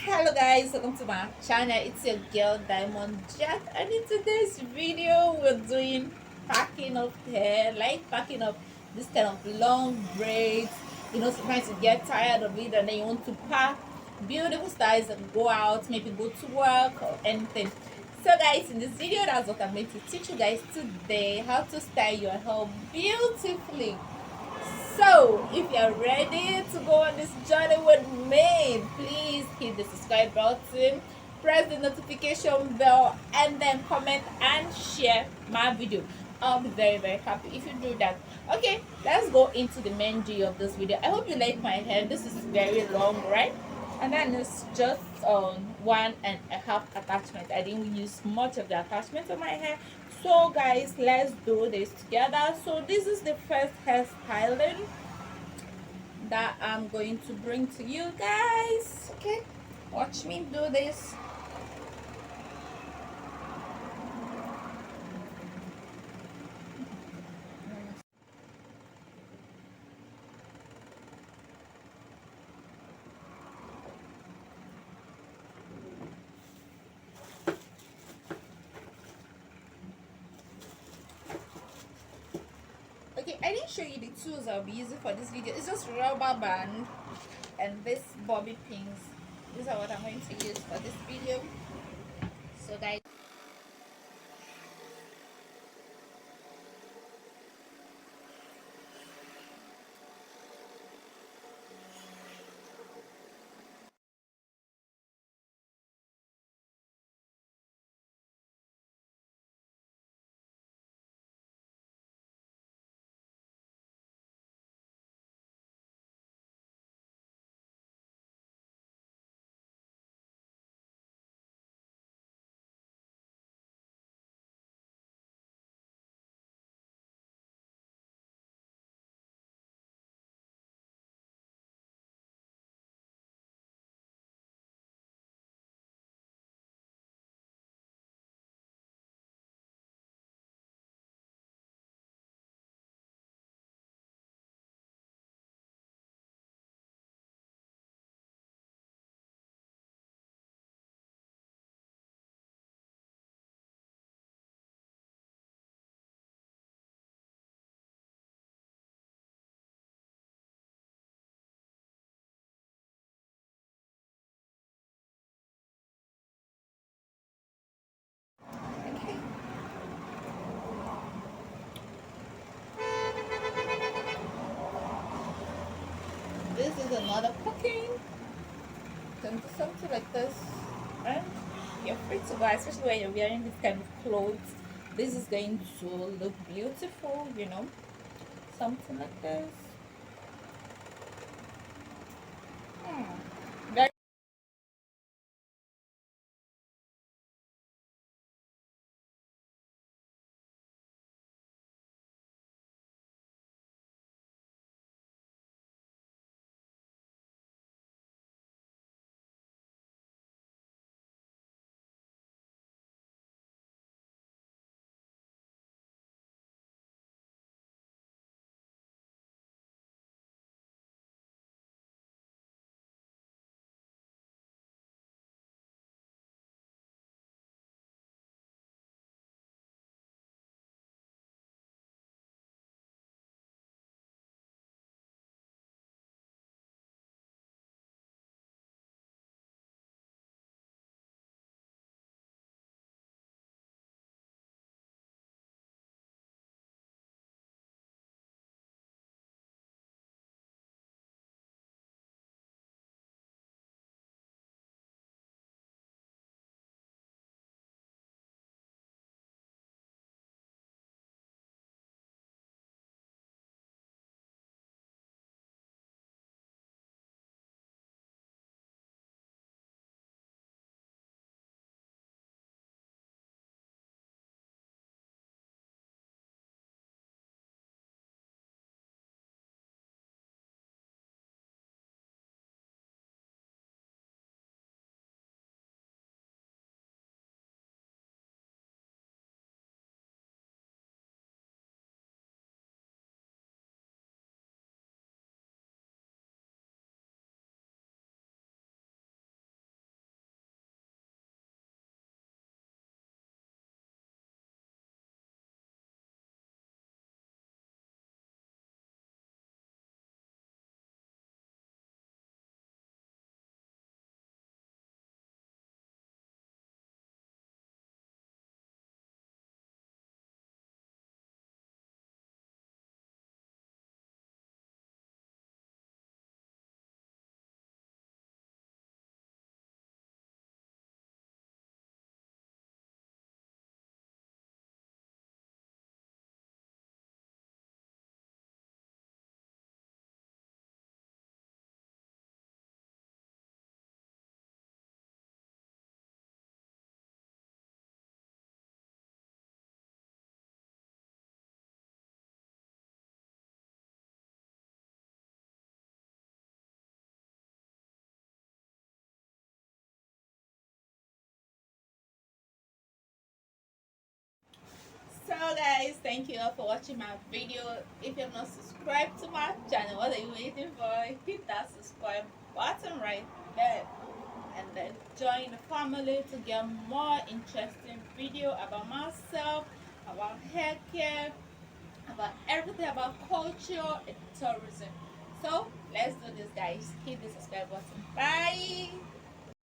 Hello guys, welcome to my channel. It's your girl Diamond Jack, and in today's video we're doing packing of hair, like packing of this kind of long braids. Sometimes you get tired of it and then you want to pack beautiful styles and go out, maybe go to work or anything. So guys, in this video, that's what I'm going to teach you guys today, how to style your hair beautifully. So, if you're ready to go on this journey with me, please hit the subscribe button, press the notification bell, and then comment and share my video. I'll be very, very happy if you do that. Okay, let's go into the main gist of this video. I hope you like my hair. This is very long, right? And then it's just 1.5 attachment. I didn't use much of the attachment on my hair. So guys, let's do this together. So this is the first hairstyling that I'm going to bring to you guys. Okay, watch me do this. Okay, I didn't show you the tools I'll be using for this video. It's just rubber band and this bobby pins. These are what I'm going to use for this video. So guys, okay. This is another cooking. Can do something like this, and you're free to buy, especially when you're wearing this kind of clothes. This is going to look beautiful, something like this. Very thank you all for watching my video. If you have not subscribed to my channel, what are you waiting for? Hit that subscribe button right there and then join the family to get more interesting video about myself, about hair care, about everything about culture and tourism. So let's do this, guys. Hit the subscribe button. Bye.